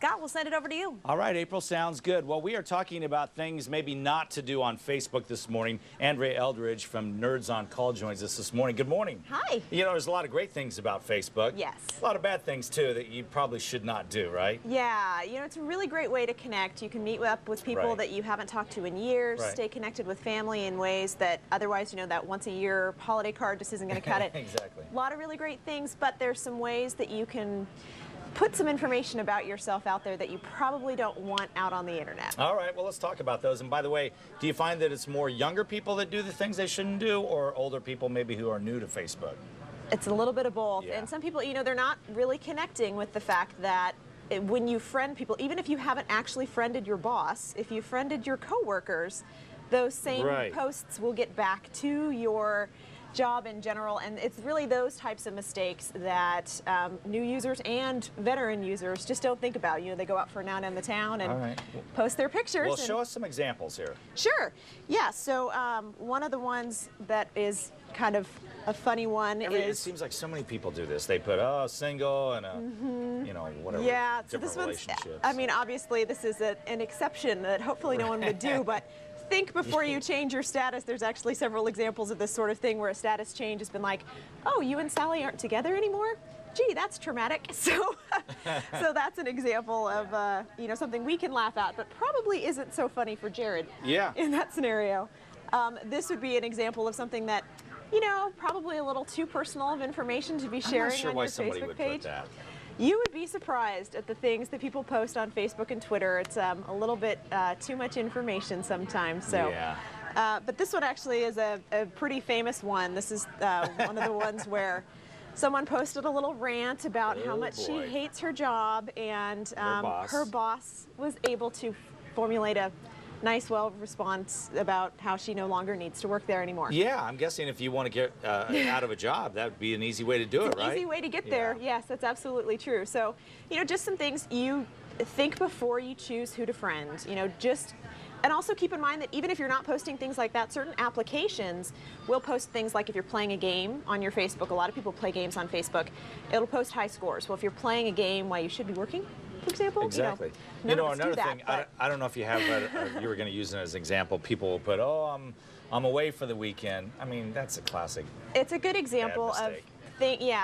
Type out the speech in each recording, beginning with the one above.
Scott, we'll send it over to you. All right, April, sounds good. Well, we are talking about things maybe not to do on Facebook this morning. Andrea Eldridge from Nerds on Call joins us this morning. Good morning. Hi. You know, there's a lot of great things about Facebook. Yes. A lot of bad things, too, that you probably should not do, right? Yeah, you know, it's a really great way to connect. You can meet up with people that you haven't talked to in years, stay connected with family in ways that otherwise, you know, that once-a-year holiday card just isn't going to cut it. Exactly. A lot of really great things, but there's some ways that you can put some information about yourself out there that you probably don't want out on the internet. All right, well, let's talk about those. And by the way, do you find that it's more younger people that do the things they shouldn't do, or older people maybe who are new to Facebook? It's a little bit of both. Yeah. And some people, you know, they're not really connecting with the fact that when you friend people, even if you haven't actually friended your boss, if you friended your coworkers, those same posts will get back to your job in general, and it's really those types of mistakes that new users and veteran users just don't think about. You know, they go out for a night in the town and post their pictures. Well, show us some examples here. Sure. Yeah, so one of the ones that is kind of a funny one is... It seems like so many people do this. They put, single and, you know, whatever, yeah, so different this one's, relationships. I mean, obviously this is an exception that hopefully no one would do, but think before you change your status. There's actually several examples of this sort of thing where a status change has been like, oh, you and Sally aren't together anymore? Gee, that's traumatic. So, so that's an example of you know, something we can laugh at, but probably isn't so funny for Jared. Yeah. In that scenario, this would be an example of something that, you know, probably a little too personal of information to be sharing on your Facebook page. Put that. You would be surprised at the things that people post on Facebook and Twitter. It's a little bit too much information sometimes. So, yeah. But this one actually is a pretty famous one. This is one of the ones where someone posted a little rant about how much she hates her job, and her boss was able to formulate a nice, well response about how she no longer needs to work there anymore. Yeah, I'm guessing if you want to get out of a job, that would be an easy way to do it, right? Easy way to get there. Yes, that's absolutely true. So, you know, just some things you think before you choose who to friend. You know, and also keep in mind that even if you're not posting things like that, certain applications will post things like if you're playing a game on your Facebook. A lot of people play games on Facebook. It'll post high scores. Well, if you're playing a game while you should be working, for example. Exactly. You know, another thing, I don't know if you have, you were going to use it as an example. People will put, oh, I'm away for the weekend. I mean, that's a classic. It's a good example of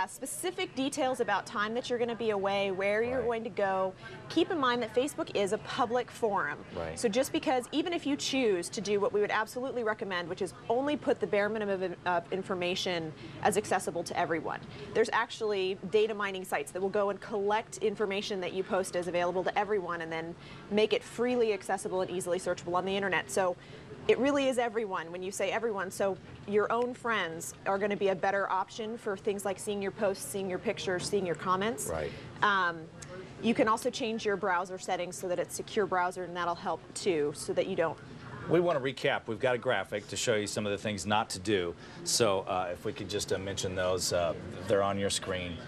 specific details about time that you're going to be away, where you're going to go. Keep in mind that Facebook is a public forum. So just because, even if you choose to do what we would absolutely recommend, which is only put the bare minimum of information as accessible to everyone, there's actually data mining sites that will go and collect information that you post as available to everyone and then make it freely accessible and easily searchable on the internet. So it really is everyone when you say everyone. So your own friends are going to be a better option for things like seeing your posts, seeing your pictures, seeing your comments. You can also change your browser settings so that it's secure browser, and that'll help too, so that you don't. We want to recap. We've got a graphic to show you some of the things not to do. So if we could just mention those, they're on your screen.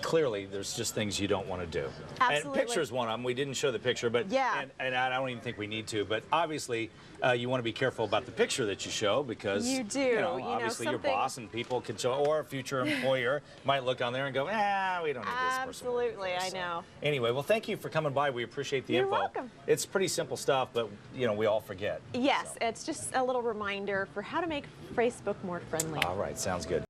Clearly, there's just things you don't want to do. Absolutely. And picture's one of them. We didn't show the picture, but and I don't even think we need to. But obviously, you want to be careful about the picture that you show, because you do. You know, obviously, your boss and people can show, or a future employer might look on there and go, we don't need this person. Absolutely, I know. Anyway, well, thank you for coming by. We appreciate the info. You're welcome. It's pretty simple stuff, but you know, we all forget. Yes, it's just a little reminder for how to make Facebook more friendly. All right, sounds good.